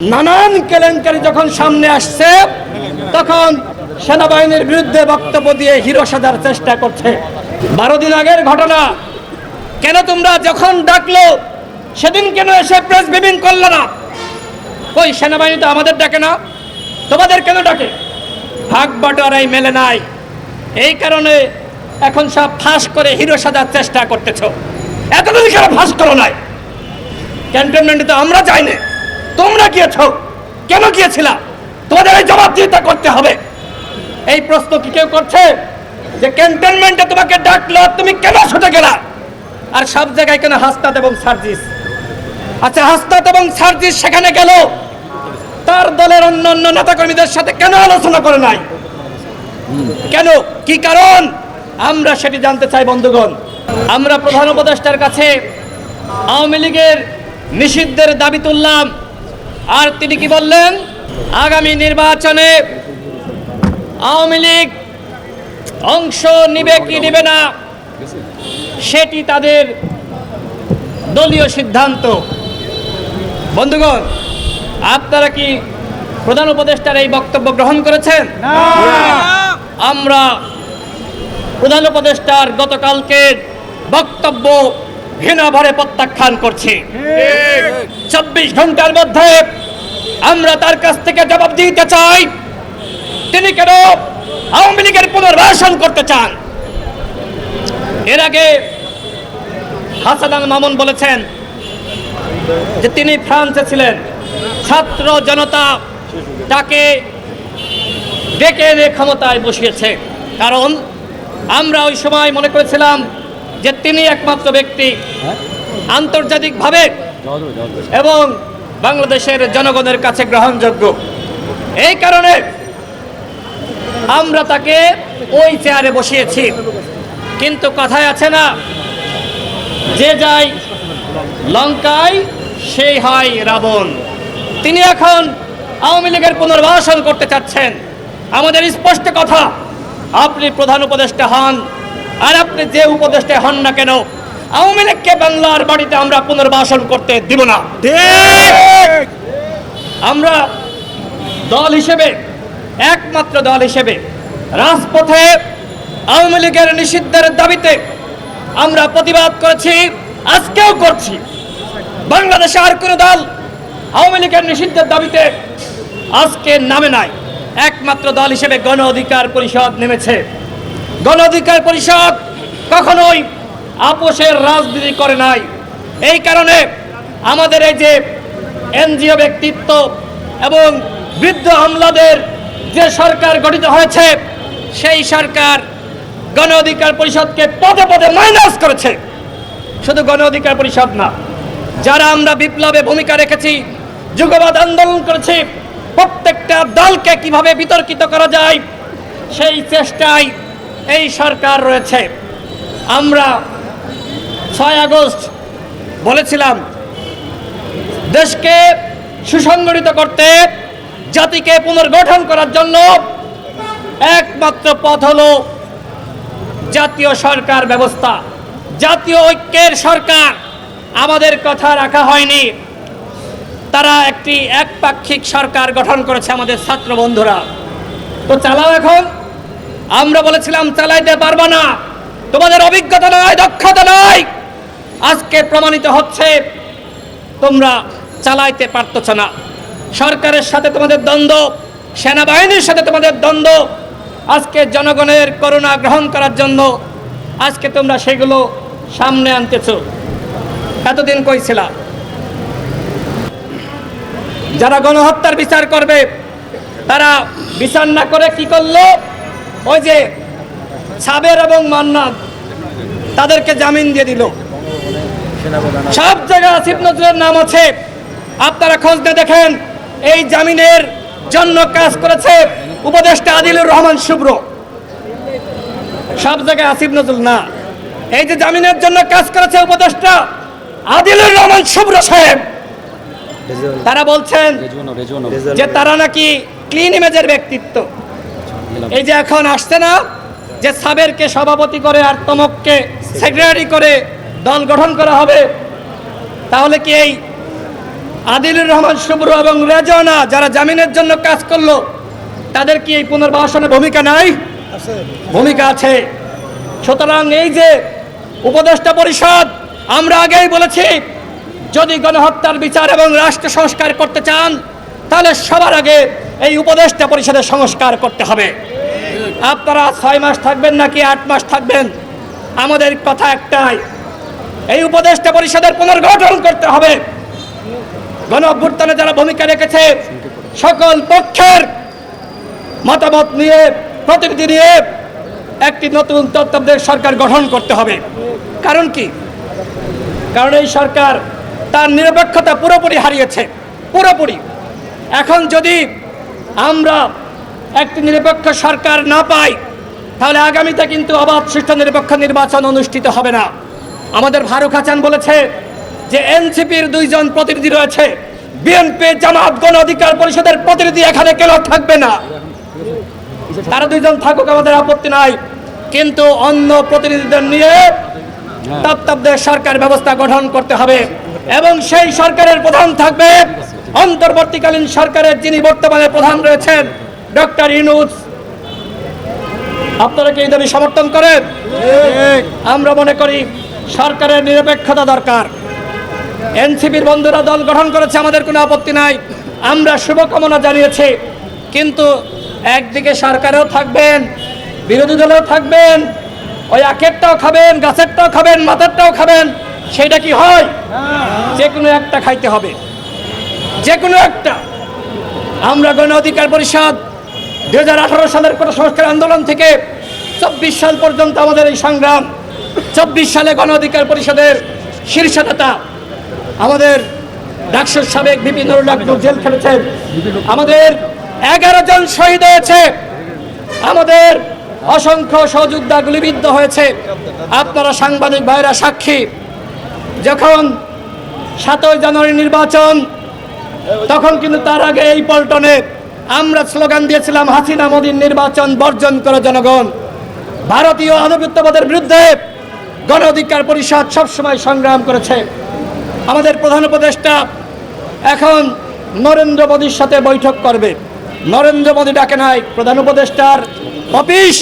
নানান কেলেঙ্কারি যখন সামনে আসছে তখন সেনাবাহিনীর বিরুদ্ধে বক্তব্য দিয়ে হিরো সাজার চেষ্টা করছে। 12 দিন আগের ঘটনা, কেন তোমরা যখন ডাকলো সেদিন কেন এসে প্রেস ব্রিফিং করলো না? ওই সেনাবাহিনী তো আমাদের ডাকে না, তোমাদের কেন ডাকে? ভাগ বাটোয়ারাই মেলে নাই, এই কারণে এখন সব ফাঁস করে হিরো সাজার চেষ্টা করতেছ। এতদিন কেন ফাঁস করো নাই? ক্যান্টনমেন্টে তো আমরা যাইনি, তোমরা গিয়েছো, কেন গিয়েছিলা? তোমাদের এই জবাবদিহিতা করতে হবে। এই প্রশ্ন কি কেউ করছে যে ক্যান্টনমেন্টে তোমাকে ডাকলো, তুমি কেন ছুটে গেলা? আর সব জায়গায় কেন হাসনাত এবং সার্জিস? আচ্ছা, হাসনাত এবং সার্জিস সেখানে গেল, তার দলের অন্যান্য নেতাকর্মীদের সাথে কেন আলোচনা করে নাই? কেন, কি কারণ? আমরা সেটি জানতে চাই বন্ধুগণ। আমরা প্রধান উপদেষ্টার কাছে আওয়ামী লীগের নিষিদ্ধের দাবি তুললাম, আর তিনি কি বললেন? আগামী নির্বাচনে আওয়ামী লীগ অংশ নিবে কি নিবে না সেটি তাদের দলীয় সিদ্ধান্ত। বন্ধুগণ, আপনারা কি প্রধান উপদেষ্টার এই বক্তব্য গ্রহণ করেছেন? আমরা প্রধান উপদেষ্টার গতকালকের বক্তব্য ঘৃণা ভরে প্রত্যাখ্যান করছি। 24 ঘন্টার মধ্যে আমরা তার কাছ থেকে জবাব দিতে চাই, তিনি কেন আওয়ামী লীগের পুনর্বাসন করতে চান। এর আগে হাসান আল মামুন বলেছেন যে তিনি ফ্রান্সে ছিলেন, ছাত্র জনতা তাকে ডেকে এনে ক্ষমতায় বসিয়েছে, কারণ আমরা ওই সময় মনে করেছিলাম যে তিনি একমাত্র ব্যক্তি আন্তর্জাতিকভাবে এবং বাংলাদেশের জনগণের কাছে গ্রহণযোগ্য। এই কারণে আমরা তাকে ওই চেয়ারে বসিয়েছি। কিন্তু কথায় আছে না, যে যায় লঙ্কায় সেই হয় রাবণ। তিনি এখন আওয়ামী লীগের পুনর্বাসন করতে চাচ্ছেন। আমাদের স্পষ্ট কথা, আপনি প্রধান উপদেষ্টা হন আর আপনি যে উপদেষ্টা হন না কেন, আওয়ামী লীগকে বাংলার বাড়িতে আমরা পুনর্বাসন করতে দিব না। আমরা দল হিসেবে, একমাত্র দল হিসেবে রাজপথে আওয়ামী লীগের নিষিদ্ধের দাবিতে আমরা প্রতিবাদ করেছি, আজকেও করছি। বাংলাদেশে আর কোনো দল আওয়ামী লীগের নিষিদ্ধের দাবিতে আজকে নামে নাই। একমাত্র দল হিসেবে গণ অধিকার পরিষদ নেমেছে। গণ অধিকার পরিষদ কখনোই আপোষের রাজনীতি করে নাই। এই কারণে আমাদের এই যে এনজিও ব্যক্তিত্ব এবং বৃদ্ধ আমলাদের যে সরকার গঠিত হয়েছে, সেই সরকার গণ অধিকার পরিষদকে পদে পদে মাইনাস করেছে। শুধু গণ অধিকার পরিষদ না, যারা আমরা বিপ্লবে ভূমিকা রেখেছি, যুগবাদ আন্দোলন করেছি, প্রত্যেকটা দলকে কিভাবে বিতর্কিত করা যায় সেই চেষ্টায় এই সরকার রয়েছে। আমরা 6 আগস্ট বলেছিলাম, দেশকে সুসংগঠিত করতে, জাতিকে পুনর্গঠন করার জন্য একমাত্র পথ হলো জাতীয় সরকার ব্যবস্থা, জাতীয় ঐক্যের সরকার। আমাদের কথা রাখা হয়নি, তারা একটি একপাক্ষিক সরকার গঠন করেছে আমাদের ছাত্র বন্ধুরা। তো চালাও এখন। আমরা বলেছিলাম চালাইতে পারবা না, তোমাদের অভিজ্ঞতা নয়, দক্ষতা নয়। আজকে প্রমাণিত হচ্ছে তোমরা চালাইতে পারতেছ না। সরকারের সাথে তোমাদের দ্বন্দ্ব, সেনাবাহিনীর সাথে তোমাদের দ্বন্দ্ব। আজকে জনগণের করুণা গ্রহণ করার জন্য আজকে তোমরা সেগুলো সামনে আনতেছ। এতদিন কইছিলা যারা গণহত্যার বিচার করবে, তারা বিচার না করে কি করলো? ওই যে সাবের এবং মান্নাত, তাদেরকে জামিন দিয়ে দিল। সব জায়গায় আসিফ নজরুলের নাম আছে, আপনারা খোঁজ নিয়ে দেখেন। এই জামিনের জন্য কাজ করেছে উপদেষ্টা আদিলুর রহমান শুভ্র, সব জায়গায় আসিফ নজরুল না। এই যে জামিনের জন্য কাজ করেছে উপদেষ্টা আদিলুর রহমান শুভ্র সাহেব, তারা বলছেন যে তারা নাকি ক্লিন ইমেজের ব্যক্তিত্ব। এই যে এখন আসছে না, যে সাবেরকে সভাপতি করে আর তমককে সেক্রেটারি করে দল গঠন করা হবে, তাহলে কি এই আদিলুর রহমান শুভ্র এবং রেজওয়ানা যারা জামিনের জন্য কাজ করলো, তাদের কি এই পুনর্বাসনে ভূমিকা নাই? ভূমিকা আছে। সুতরাং এই যে উপদেষ্টা পরিষদ, আমরা আগেই বলেছি, যদি গণহত্যার বিচার এবং রাষ্ট্র সংস্কার করতে চান তাহলে সবার আগে এই উপদেষ্টা পরিষদের সংস্কার করতে হবে। আপনারা 6 মাস থাকবেন নাকি 8 মাস থাকবেন, আমাদের কথা একটাই, এই উপদেষ্টা পরিষদের পুনর্গঠন করতে হবে। গণ অভ্যুত্থানে যারা ভূমিকা রেখেছে সকল পক্ষের মতামত নিয়ে, প্রতিনিধি নিয়ে একটি নতুন তত্ত্বাবধায়ক সরকার গঠন করতে হবে। কারণ কি? কারণ এই সরকার তার নিরপেক্ষতা পুরোপুরি হারিয়েছে, পুরোপুরি। এখন যদি আমরা একটি নিরপেক্ষ সরকার না পাই তাহলে আগামীতে কিন্তু অবাধ সুষ্ঠু নিরপেক্ষ নির্বাচন অনুষ্ঠিত হবে না। আমাদের ফারুক হাসান বলেছে যে এনসিপির 2 জন প্রতিনিধি রয়েছে, বিএনপি জামাত গণ অধিকার পরিষদের প্রতিনিধি এখানে কেন থাকবে না? তারা 2 জন থাকুক, আমাদের আপত্তি নাই, কিন্তু অন্য প্রতিনিধিদের নিয়ে তত্ত্বাবধায়ক সরকার ব্যবস্থা গঠন করতে হবে এবং সেই সরকারের প্রধান থাকবে অন্তর্বর্তীকালীন সরকারের যিনি বর্তমানে প্রধান রয়েছেন ডক্টর ইউনূস। আপনারা কি এই দাবি সমর্থন করেন? আমরা মনে করি সরকারের নিরপেক্ষতা দরকার। এনসিপির বন্ধুরা দল গঠন করেছে, আমাদের কোনো আপত্তি নাই, আমরা শুভকামনা জানিয়েছি, কিন্তু একদিকে সরকারেও থাকবেন, বিরোধী দলেও থাকবেন, ওই আখেরটাও খাবেন, গাছেরটাও খাবেন, মাথারটাও খাবেন, সেটা কি হয়? যে কোনো একটা খাইতে হবে, যে কোনো একটা। আমরা গণ অধিকার পরিষদ 2018 সালের কোটা সংস্কার আন্দোলন থেকে 24 সাল পর্যন্ত আমাদের এই সংগ্রাম। 24 সালে গণ অধিকার পরিষদের শীর্ষ নেতা আমাদের ডাকসুর সাবেক ভিপি নুরুল হক জেল খেটেছেন, আমাদের 11 জন শহীদ হয়েছে, আমাদের অসংখ্য সহযোদ্ধা গুলিবিদ্ধ হয়েছে। আপনারা সাংবাদিক ভাইরা সাক্ষী, যখন 7 জানুয়ারি নির্বাচন, তখন কিন্তু তার আগে এই পল্টনে আমরা স্লোগান দিয়েছিলাম, হাসিনা মোদির নির্বাচন বর্জন করে জনগণ। ভারতীয় আধিপত্যবাদের বিরুদ্ধে গণ অধিকার পরিষদ সবসময় সংগ্রাম করেছে। আমাদের প্রধান উপদেষ্টা এখন নরেন্দ্র মোদীর সাথে বৈঠক করবে, নরেন্দ্র মোদী ডাকে নাই, প্রধান উপদেষ্টার অফিস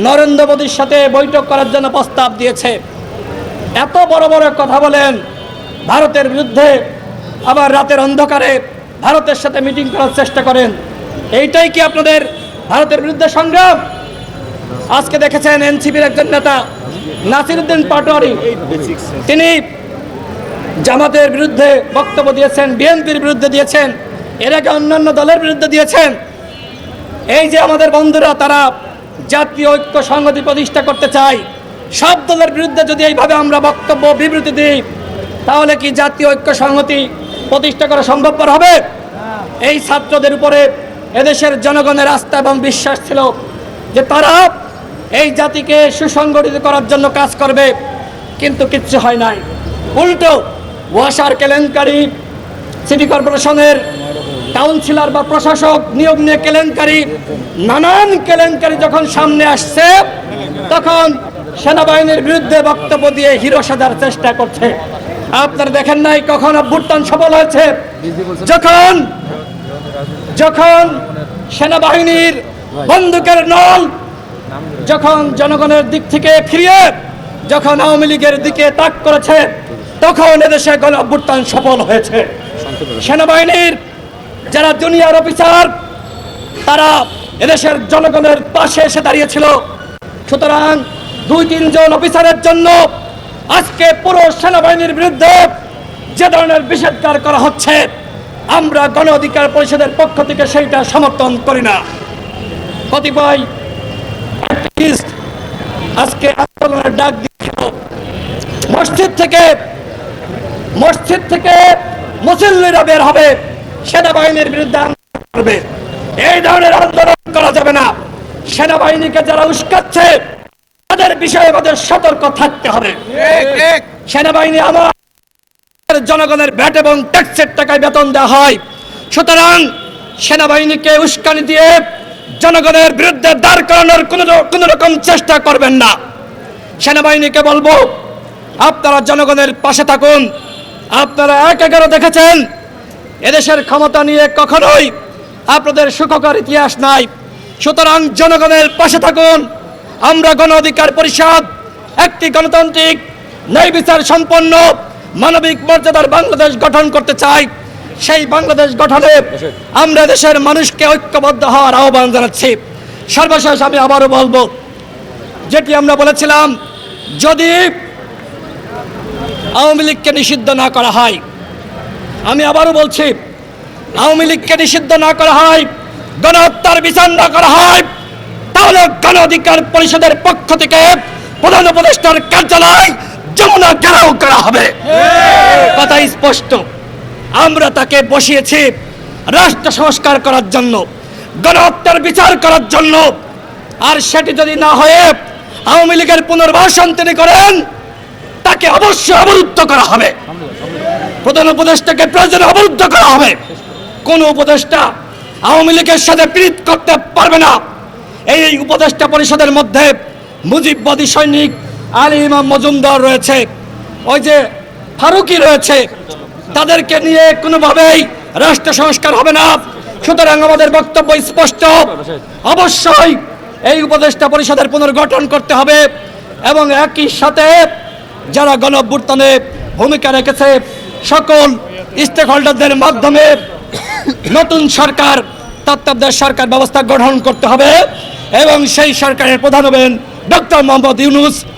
নরেন্দ্র মোদীর সাথে বৈঠক করার জন্য প্রস্তাব দিয়েছে। এত বড় বড় কথা বলেন ভারতের বিরুদ্ধে, আবার রাতের অন্ধকারে ভারতের সাথে মিটিং করার চেষ্টা করেন, এইটাই কি আপনাদের ভারতের বিরুদ্ধে সংগ্রাম? আজকে দেখেছেন এনসিপির একজন নেতা নাসিরউদ্দিন পাটোয়ারি, তিনি জামাতের বিরুদ্ধে বক্তব্য দিয়েছেন, বিএনপির বিরুদ্ধে দিয়েছেন, এর আগে অন্যান্য দলের বিরুদ্ধে দিয়েছেন। এই যে আমাদের বন্ধুরা, তারা জাতীয় ঐক্য সংহতি প্রতিষ্ঠা করতে চায়, সব দলের বিরুদ্ধে যদি এইভাবে আমরা বক্তব্য বিবৃতি দিই তাহলে কি জাতীয় ঐক্য সংহতি প্রতিষ্ঠা করা সম্ভবপর হবে? এই ছাত্রদের উপরে এদেশের জনগণের আস্থা এবং বিশ্বাস ছিল যে তারা এই জাতিকে সুসংগঠিত করার জন্য কাজ করবে, কিন্তু কিচ্ছু হয় নাই। উল্টো ওয়াসার কেলেঙ্কারি, সিটি কর্পোরেশনের কাউন্সিলর বা প্রশাসক নিয়োগ নিয়ে কেলেঙ্কারি, নানান কেলেঙ্কারি যখন সামনে আসছে, তখন সেনাবাহিনীর বিরুদ্ধে বক্তব্য দিয়ে হিরো সাজার চেষ্টা করছে। আপনারা দেখেন নাই কখন অভ্যুত্থান সফল হয়েছে? যখন সেনাবাহিনীর বন্দুকের নল যখন জনগণের দিক থেকে ফিরিয়ে যখন আওয়ামী লীগের দিকে তাক করেছে, তখন এদেশে গণ অভ্যুত্থান সফল হয়েছে। সেনাবাহিনীর যারা জুনিয়র অফিসার, তারা এদেশের জনগণের পাশে এসে দাঁড়িয়েছিল। সুতরাং 2-3 জন অফিসারের জন্য আজকে পুরো সেনাবাহিনীর বিরুদ্ধে যে ধরনের নিষেধাজ্ঞা করা হচ্ছে, আমরা গণ অধিকার পরিষদের পক্ষ থেকে সেইটা সমর্থন করি না। কতিপয় অ্যাক্টিভিস্ট আজকে আন্দোলনের ডাক দিচ্ছিল, মসজিদ থেকে মুসল্লিরা বের হবে, সেনাবাহিনীর বিরুদ্ধে আন্দোলন করবে। এই ধরনের আন্দোলন করা যাবে না। সেনাবাহিনীকে যারা উস্কাচ্ছে তাদের বিষয়ে আমাদের সতর্ক থাকতে হবে। সেনাবাহিনী আমার জনগণের ভ্যাট এবং ট্যাক্সের টাকায় বেতন দেওয়া হয়, সুতরাং সেনাবাহিনীকে উস্কানি দিয়ে জনগণের বিরুদ্ধে দাঁড় করানোর কোন রকম চেষ্টা করবেন না। সেনাবাহিনীকে বলবো, আপনারা জনগণের পাশে থাকুন। আপনারা 1-11 দেখেছেন এদেশের ক্ষমতা নিয়ে কখনোই আপনাদের সুখকর ইতিহাস নাই। সুতরাং জনগণের পাশে থাকুন। আমরা গণ অধিকার পরিষদ একটি গণতান্ত্রিক ন্যায় বিচার সম্পন্ন মানবিক মর্যাদার বাংলাদেশ গঠন করতে চাই। সেই বাংলাদেশ গঠনে আমরা দেশের মানুষকে ঐক্যবদ্ধ হওয়ার আহ্বান জানাচ্ছি। সর্বশেষ আমি আবারও বলবো, যেটি আমরা বলেছিলাম, যদি আওয়ামী লীগকে নিষিদ্ধ না করা হয়, আমি আবারও বলছি, আওয়ামী লীগকে নিষিদ্ধ না করা হয়, গণহত্যার বিচার না করা হয়, তাহলে গণ অধিকার পরিষদের পক্ষ থেকে প্রধান উপদেষ্টার কার্যালয় যমুনা ঘেরাও করা হবে। কথা স্পষ্ট। আমরা তাকে বসিয়েছি রাষ্ট্র সংস্কার করার জন্য, গণহত্যার বিচার করার জন্য। আর সেটি যদি না হয়ে আওয়ামী লীগের পুনর্বাসন তিনি করেন, তাকে অবশ্যই অবরুদ্ধ করা হবে। প্রধান উপদেষ্টাকে প্রয়োজনে অবরুদ্ধ করা হবে। কোন উপদেষ্টা আওয়ামী লীগের সাথে পীড়িত করতে পারবে না। এই উপদেষ্টা পরিষদের মধ্যে মুজিববাদী সৈনিক আলী ইমাম মজুমদার রয়েছে, ওই যে ফারুকি রয়েছে, তাদেরকে নিয়ে কোনোভাবেই রাষ্ট্র সংস্কার হবে না। সুতরাং আমাদের বক্তব্য স্পষ্ট, অবশ্যই এই উপদেষ্টা পরিষদের পুনর্গঠন করতে হবে এবং একই সাথে যারা গণঅভ্যুত্থানে ভূমিকা রেখেছে সকল স্টেক হোল্ডারদের মাধ্যমে নতুন সরকার, তত্ত্বাবধায়ক সরকার ব্যবস্থা গঠন করতে হবে এবং সেই সরকারের প্রধান হবেন ডক্টর মোহাম্মদ ইউনূস।